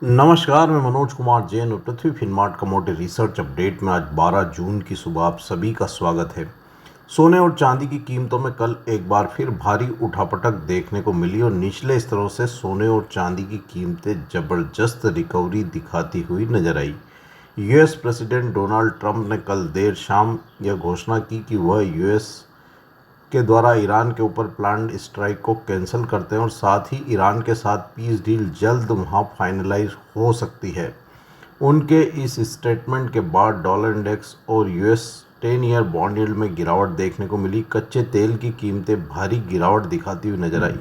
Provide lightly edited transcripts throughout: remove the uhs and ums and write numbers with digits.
नमस्कार, मैं मनोज कुमार जैन और पृथ्वी फिनमार्ट कमोडिटी रिसर्च अपडेट में आज 12 जून की सुबह आप सभी का स्वागत है। सोने और चांदी की कीमतों में कल एक बार फिर भारी उठापटक देखने को मिली और निचले स्तरों से सोने और चांदी की कीमतें जबरदस्त रिकवरी दिखाती हुई नजर आई। यूएस प्रेसिडेंट डोनाल्ड ट्रंप ने कल देर शाम यह घोषणा की कि वह यूएस के द्वारा ईरान के ऊपर प्लान्ड स्ट्राइक को कैंसिल करते हैं और साथ ही ईरान के साथ पीस डील जल्द वहां फाइनलाइज हो सकती है। उनके इस स्टेटमेंट के बाद डॉलर इंडेक्स और यूएस 10 ईयर बॉन्ड यील्ड में गिरावट देखने को मिली। कच्चे तेल की कीमतें भारी गिरावट दिखाती हुई नजर आई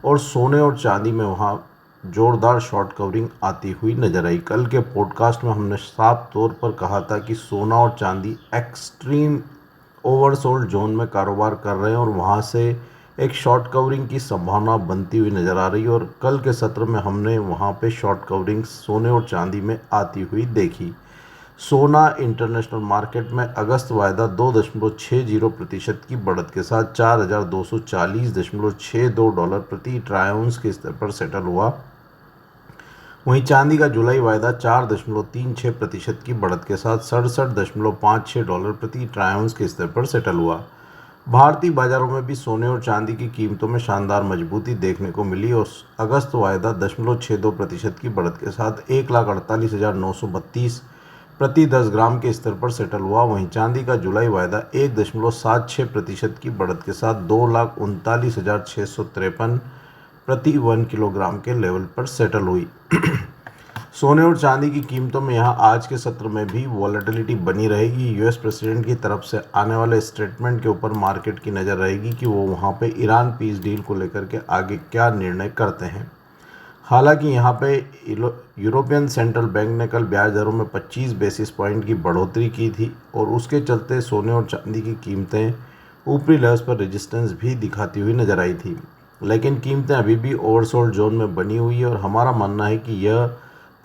और सोने और चांदी में वहां जोरदार शॉर्ट कवरिंग आती हुई नजर आई। कल के पॉडकास्ट में हमने साफ तौर पर कहा था कि सोना और चांदी एक्सट्रीम ओवरसोल्ड जोन में कारोबार कर रहे हैं और वहां से एक शॉर्ट कवरिंग की संभावना बनती हुई नज़र आ रही है और कल के सत्र में हमने वहां पे शॉर्ट कवरिंग सोने और चांदी में आती हुई देखी। सोना इंटरनेशनल मार्केट में अगस्त वायदा 2.60% की बढ़त के साथ 4,240.62 डॉलर प्रति ट्राई आउंस के स्तर पर सेटल हुआ। वहीं चांदी का जुलाई वायदा 4.36% की बढ़त के साथ 67.56 डॉलर प्रति ट्राई आउंस के स्तर पर सेटल हुआ। भारतीय बाजारों में भी सोने और चांदी की कीमतों में शानदार मजबूती देखने को मिली और अगस्त वायदा 0.62% की बढ़त के साथ 1,48,932 प्रति 10 ग्राम के स्तर पर सेटल हुआ। वहीं चांदी का जुलाई वायदा 1.76% की बढ़त के साथ 2,39,653 प्रति 1 किलोग्राम के लेवल पर सेटल हुई। सोने और चांदी की कीमतों में यहां आज के सत्र में भी वॉलेटिलिटी बनी रहेगी। यूएस प्रेसिडेंट की तरफ से आने वाले स्टेटमेंट के ऊपर मार्केट की नज़र रहेगी कि वो वहां पे ईरान पीस डील को लेकर के आगे क्या निर्णय करते हैं। हालांकि यहां पे यूरोपियन सेंट्रल बैंक ने कल ब्याज दरों में 25 बेसिस पॉइंट की बढ़ोतरी की थी और उसके चलते सोने और चांदी की कीमतें ऊपरी लेवल्स पर रेजिस्टेंस भी दिखाती हुई नजर आई थी, लेकिन कीमतें अभी भी ओवरसोल्ड जोन में बनी हुई है और हमारा मानना है कि यह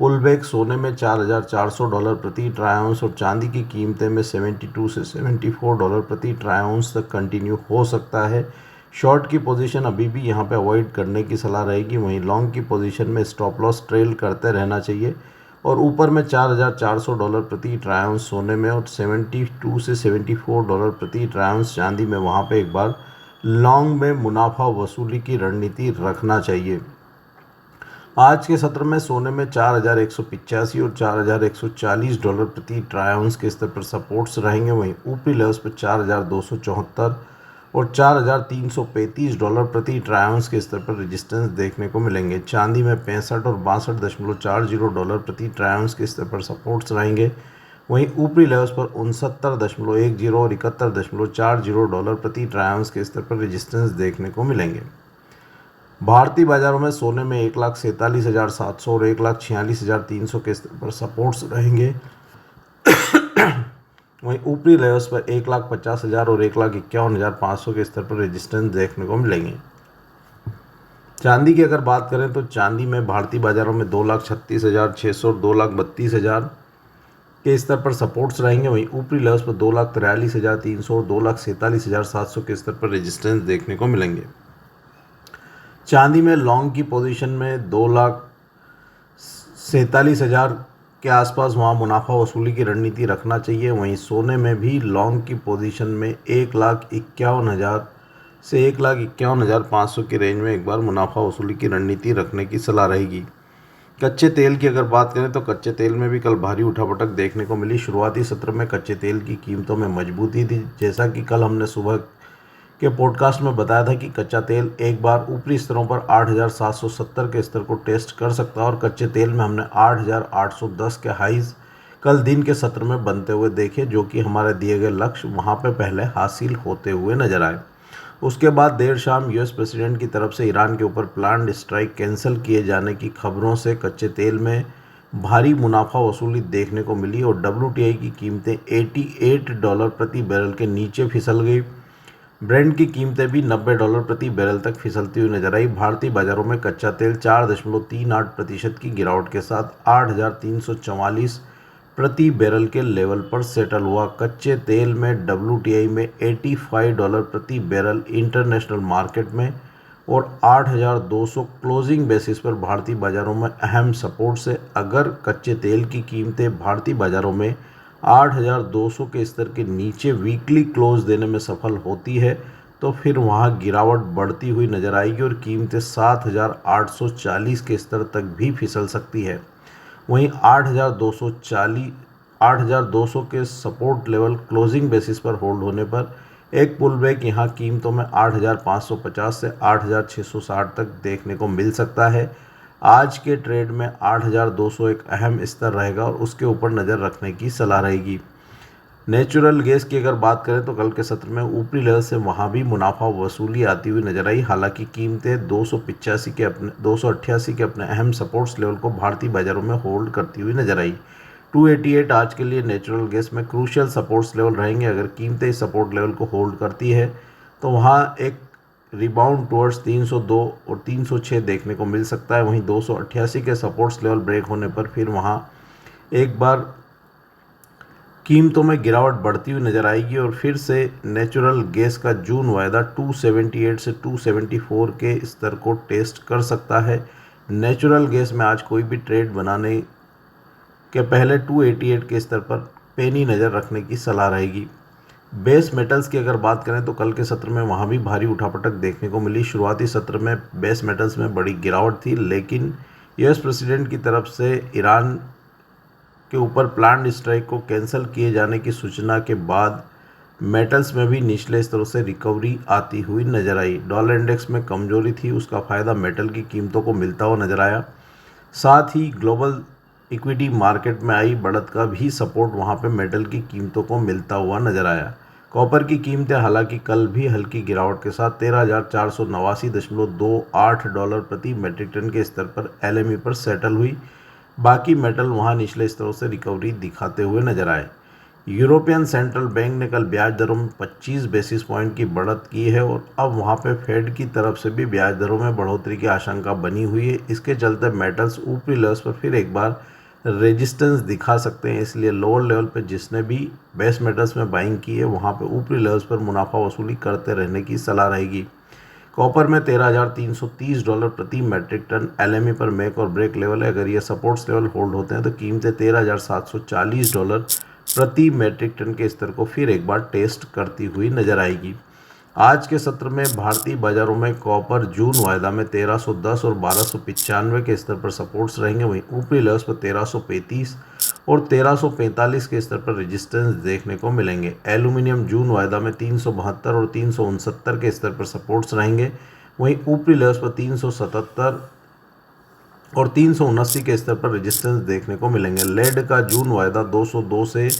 पुलबैक सोने में 4,400 डॉलर प्रति ट्राई आउंस और चांदी की कीमतें में 72 से 74 डॉलर प्रति ट्राई आउंस तक कंटिन्यू हो सकता है। शॉर्ट की पोजीशन अभी भी यहां पे अवॉइड करने की सलाह रहेगी। वहीं लॉन्ग की पोजीशन में स्टॉप लॉस ट्रेल करते रहना चाहिए और ऊपर में 4,400 डॉलर प्रति ट्राई आउंस सोने में और 72 से 74 डॉलर प्रति ट्राई आउंस चांदी में वहां पे एक बार लॉन्ग में मुनाफा वसूली की रणनीति रखना चाहिए। आज के सत्र में सोने में 4,185 और 4,140 डॉलर प्रति ट्राई आउंस के स्तर पर सपोर्ट्स रहेंगे। वहीं ऊपरी लेवल्स पर 4,274 और 4,335 डॉलर प्रति ट्राई आउंस के स्तर पर रेजिस्टेंस देखने को मिलेंगे। चांदी में 65 और 62.40 डॉलर प्रति ट्राई आउंस के स्तर पर सपोर्ट्स रहेंगे। वहीं ऊपरी लेवल्स पर 69.10 और 71.40 डॉलर प्रति ट्राई आउंस के स्तर पर रेजिस्टेंस देखने को मिलेंगे। भारतीय बाजारों में सोने में 1,47,700 और 1,46,300 के स्तर पर सपोर्ट्स रहेंगे। वहीं ऊपरी लेवल्स पर 1,50,000 और 1,51,500 के स्तर पर रेजिस्टेंस देखने को मिलेंगे। चांदी की अगर बात करें तो चांदी में भारतीय बाजारों में 2,36,600 और 2,32,000 के स्तर पर सपोर्ट्स रहेंगे। वहीं ऊपरी लेवल्स पर 2,43,300 और 2,47,700 के स्तर पर रेजिस्टेंस देखने को मिलेंगे। चांदी में लॉन्ग की पोजीशन में 2,47,000 के आसपास वहाँ मुनाफा वसूली की रणनीति रखना चाहिए। वहीं सोने में भी लॉन्ग की पोजीशन में 1,51,000 से 1,51,500 की रेंज में एक बार मुनाफा वसूली की रणनीति रखने की सलाह रहेगी। कच्चे तेल की अगर बात करें तो कच्चे तेल में भी कल भारी उठापटक देखने को मिली। शुरुआती सत्र में कच्चे तेल की कीमतों में मजबूती थी। जैसा कि कल हमने सुबह के पॉडकास्ट में बताया था कि कच्चा तेल एक बार ऊपरी स्तरों पर 8,770 के स्तर को टेस्ट कर सकता है और कच्चे तेल में हमने 8,810 के हाईज कल दिन के सत्र में बनते हुए देखे, जो कि हमारे दिए गए लक्ष्य वहां पे पहले हासिल होते हुए नजर आए। उसके बाद देर शाम यूएस प्रेसिडेंट की तरफ से ईरान के ऊपर प्लान्ड स्ट्राइक कैंसिल किए जाने की खबरों से कच्चे तेल में भारी मुनाफा वसूली देखने को मिली और WTI की कीमतें 88 डॉलर प्रति बैरल के नीचे फिसल गई। ब्रेंट की कीमतें भी 90 डॉलर प्रति बैरल तक फिसलती हुई नजर आई। भारतीय बाजारों में कच्चा तेल 4.38% की गिरावट के साथ 8,344 प्रति बैरल के लेवल पर सेटल हुआ। कच्चे तेल में WTI में 85 डॉलर प्रति बैरल इंटरनेशनल मार्केट में और 8,200 क्लोजिंग बेसिस पर भारतीय बाज़ारों में अहम सपोर्ट से। अगर कच्चे तेल की कीमतें भारतीय बाज़ारों में 8,200 के स्तर के नीचे वीकली क्लोज देने में सफल होती है तो फिर वहां गिरावट बढ़ती हुई नजर आएगी और कीमतें 7,840 के स्तर तक भी फिसल सकती है। वहीं 8,200 के सपोर्ट लेवल क्लोजिंग बेसिस पर होल्ड होने पर एक पुलबैक यहां कीमतों में 8,550 से 8,660 तक देखने को मिल सकता है। आज के ट्रेड में 8,200 एक अहम स्तर रहेगा और उसके ऊपर नज़र रखने की सलाह रहेगी। नेचुरल गैस की अगर बात करें तो कल के सत्र में ऊपरी लेवल से वहां भी मुनाफा वसूली आती हुई नजर आई। हालांकि कीमतें 288 के अपने अहम सपोर्ट्स लेवल को भारतीय बाजारों में होल्ड करती हुई नजर आई। 288 आज के लिए नेचुरल गैस में क्रूशियल सपोर्ट्स लेवल रहेंगे। अगर कीमतें इस सपोर्ट लेवल को होल्ड करती है तो वहाँ एक रिबाउंड टुवर्ड्स 302 और 306 देखने को मिल सकता है। वहीं 288 के सपोर्ट्स लेवल ब्रेक होने पर फिर वहाँ एक बार कीमतों में गिरावट बढ़ती हुई नजर आएगी और फिर से नेचुरल गैस का जून वायदा 278 से 274 के स्तर को टेस्ट कर सकता है। नेचुरल गैस में आज कोई भी ट्रेड बनाने के पहले 288 के स्तर पर पैनी नज़र रखने की सलाह रहेगी। बेस मेटल्स की अगर बात करें तो कल के सत्र में वहाँ भी भारी उठापटक देखने को मिली। शुरुआती सत्र में बेस मेटल्स में बड़ी गिरावट थी, लेकिन यूएस प्रेसिडेंट की तरफ से ईरान के ऊपर प्लान्ड स्ट्राइक को कैंसिल किए जाने की सूचना के बाद मेटल्स में भी निचले स्तरों से रिकवरी आती हुई नजर आई। डॉलर इंडेक्स में कमजोरी थी, उसका फ़ायदा मेटल की कीमतों को मिलता हुआ नजर आया। साथ ही ग्लोबल इक्विटी मार्केट में आई बढ़त का भी सपोर्ट वहां पे मेटल की कीमतों को मिलता हुआ नजर आया। कॉपर की कीमतें हालांकि कल भी हल्की गिरावट के साथ 13,489.28 डॉलर प्रति मेट्रिक टन के स्तर पर एलएमई पर सेटल हुई। बाकी मेटल वहां निचले स्तरों से रिकवरी दिखाते हुए नजर आए। यूरोपियन सेंट्रल बैंक ने कल ब्याज दरों में 25 बेसिस पॉइंट की बढ़त की है और अब वहां पे फेड की तरफ से भी ब्याज दरों में बढ़ोतरी की आशंका बनी हुई है। इसके चलते मेटल्स ऊपरी लेवल्स पर फिर एक बार रेजिस्टेंस दिखा सकते हैं, इसलिए लोअर लेवल पे जिसने भी बेस मेटल्स में बाइंग की है वहाँ पे ऊपरी लेवल्स पर मुनाफा वसूली करते रहने की सलाह रहेगी। कॉपर में 13,330 डॉलर प्रति मैट्रिक टन एलएमई पर मेक और ब्रेक लेवल है। अगर ये सपोर्ट्स लेवल होल्ड होते हैं तो कीमतें 13,740 डॉलर प्रति मैट्रिक टन के स्तर को फिर एक बार टेस्ट करती हुई नजर आएगी। आज के सत्र में भारतीय बाजारों में कॉपर जून वायदा में 1310 और 1295 के स्तर पर सपोर्ट्स रहेंगे। वहीं ऊपरी लेवल्स पर 1335 और 1345 के स्तर पर रेजिस्टेंस देखने को मिलेंगे। एल्यूमिनियम जून वायदा में 372 और 369 के स्तर पर सपोर्ट्स रहेंगे। वहीं ऊपरी लेवल्स पर 377 और 379 के स्तर पर रेजिस्टेंस देखने को मिलेंगे। लेड का जून वायदा 202 से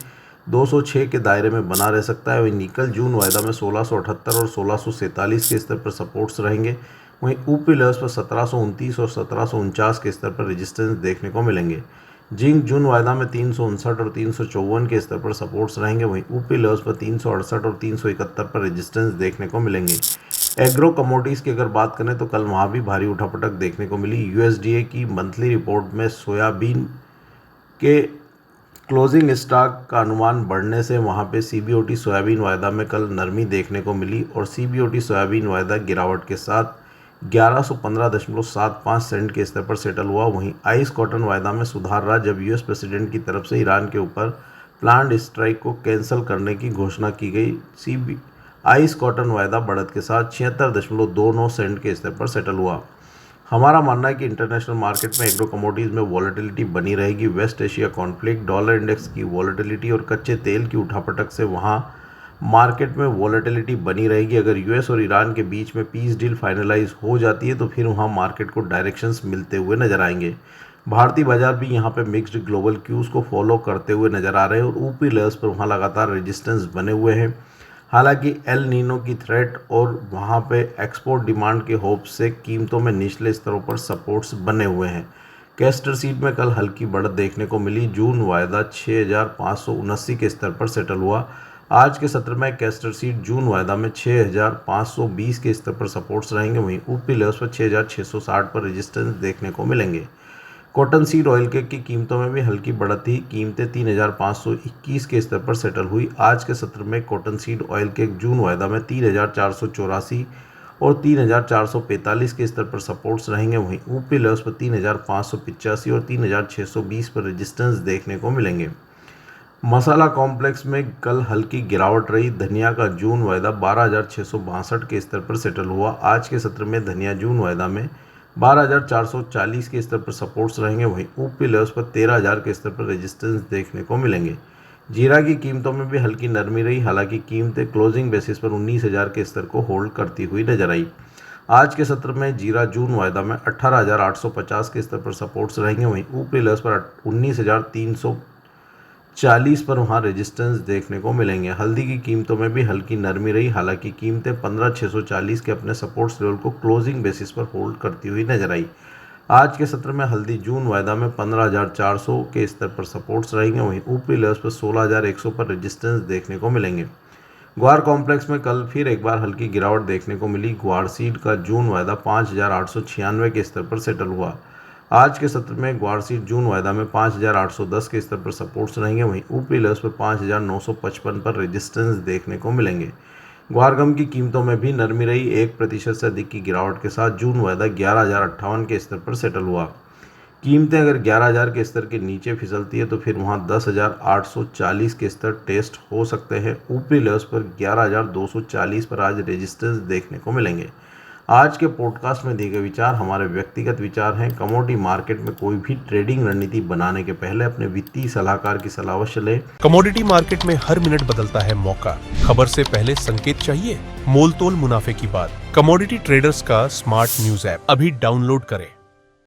206 के दायरे में बना रह सकता है। वहीं निकल जून वायदा में 1678 और 1647 के स्तर पर सपोर्ट्स रहेंगे। वहीं ऊपरी लेवल्स पर 1729 और 1749 के स्तर पर रेजिस्टेंस देखने को मिलेंगे। जिंक जून वायदा में 359 और 354 के स्तर पर सपोर्ट्स रहेंगे। वहीं ऊपरी लेवल्स पर 368 और 371 पर रेजिस्टेंस देखने को मिलेंगे। एग्रो कमोडिटीज़ की अगर बात करें तो कल वहाँ भी भारी उठापटक देखने को मिली। यूएसडीए की मंथली रिपोर्ट में सोयाबीन के क्लोजिंग स्टॉक का अनुमान बढ़ने से वहाँ पे सीबीओटी सोयाबीन वायदा में कल नरमी देखने को मिली और सीबीओटी सोयाबीन वायदा गिरावट के साथ 1115.75 सेंट के स्तर पर सेटल हुआ। वहीं आइस कॉटन वायदा में सुधार रहा जब यूएस प्रेसिडेंट की तरफ से ईरान के ऊपर प्लान्ड स्ट्राइक को कैंसिल करने की घोषणा की गई। आइस कॉटन वायदा बढ़त के साथ 76.29 सेंट के स्तर पर सेटल हुआ। हमारा मानना है कि इंटरनेशनल मार्केट में एग्रो कमोडिटीज़ में वॉलेटिलिटी बनी रहेगी। West Asia conflict, dollar index की वॉलेटिलिटी और कच्चे तेल की उठापटक से वहाँ मार्केट में वॉलेटिलिटी बनी रहेगी। अगर यूएस और ईरान के बीच में पीस डील फाइनलाइज हो जाती है तो फिर वहाँ मार्केट को डायरेक्शंस मिलते हुए नजर आएंगे। भारतीय बाजार भी यहाँ पे मिक्स्ड ग्लोबल क्यूज़ को फॉलो करते हुए नजर आ रहे हैं और ऊपरी लेवल्स पर वहाँ लगातार रेजिस्टेंस बने हुए हैं। हालांकि एल नीनो की थ्रेट और वहाँ पे एक्सपोर्ट डिमांड के होप से कीमतों में निचले स्तरों पर सपोर्ट्स बने हुए हैं। कैस्टर सीड में कल हल्की बढ़त देखने को मिली। जून वायदा 6,579 के स्तर पर सेटल हुआ। आज के सत्र में कैस्टर सीड जून वायदा में 6,520 के स्तर पर सपोर्ट्स रहेंगे। वहीं ऊपरी लेवल्स पर 6,660 पर रेजिस्टेंस देखने को मिलेंगे। कॉटन सीड ऑयल केक की कीमतों में भी हल्की बढ़त थी। कीमतें 3,521 के स्तर पर सेटल हुई। आज के सत्र में कॉटन सीड ऑयल केक जून वायदा में 3,484 और 3,445 के स्तर पर सपोर्ट्स रहेंगे। वहीं ऊपरी लेवल्स पर 3,585 और 3,620 पर रेजिस्टेंस देखने को मिलेंगे। मसाला कॉम्प्लेक्स में कल हल्की गिरावट रही। धनिया का जून वायदा 12,662 के स्तर पर सेटल हुआ। आज के सत्र में धनिया जून वायदा में 12,440 के स्तर पर सपोर्ट्स रहेंगे। वहीं ऊपरी लेवल्स पर 13,000 के स्तर पर रेजिस्टेंस देखने को मिलेंगे। जीरा की कीमतों में भी हल्की नरमी रही। हालांकि कीमतें क्लोजिंग बेसिस पर 19,000 के स्तर को होल्ड करती हुई नजर आई। आज के सत्र में जीरा जून वायदा में 18,850 के स्तर पर सपोर्ट्स रहेंगे। वहीं ऊपरी लेवल्स पर 19,340 पर वहां रेजिस्टेंस देखने को मिलेंगे। हल्दी की कीमतों में भी हल्की नरमी रही। हालांकि कीमतें 15,640 के अपने सपोर्ट्स लेवल को क्लोजिंग बेसिस पर होल्ड करती हुई नजर आई। आज के सत्र में हल्दी जून वायदा में 15,400 के स्तर पर सपोर्ट्स रहेंगे। वहीं ऊपरी लेवल्स पर 16,100 पर रेजिस्टेंस देखने को मिलेंगे। ग्वार कॉम्प्लेक्स में कल फिर एक बार हल्की गिरावट देखने को मिली। ग्वार सीड का जून वायदा 5,896 के स्तर पर सेटल हुआ। आज के सत्र में ग्वार सीड जून वायदा में 5,810 के स्तर पर सपोर्ट्स रहेंगे। वहीं ऊपरी लेवल्स पर 5,955 पर रेजिस्टेंस देखने को मिलेंगे। ग्वार गम की कीमतों में भी नरमी रही। 1% से अधिक की गिरावट के साथ जून वायदा 11,058 के स्तर पर सेटल हुआ। कीमतें अगर 11,000 के स्तर के नीचे फिसलती है तो फिर वहां 10,840 के स्तर टेस्ट हो सकते हैं। ऊपरी लेवल्स पर 11,240 पर आज रेजिस्टेंस देखने को मिलेंगे। आज के पॉडकास्ट में दिए गए विचार हमारे व्यक्तिगत विचार हैं। कमोडिटी मार्केट में कोई भी ट्रेडिंग रणनीति बनाने के पहले अपने वित्तीय सलाहकार की सलाह अवश्य लें। कमोडिटी मार्केट में हर मिनट बदलता है मौका। खबर से पहले संकेत चाहिए? मोल तोल मुनाफे की बात। कमोडिटी ट्रेडर्स का स्मार्ट न्यूज ऐप अभी डाउनलोड करें।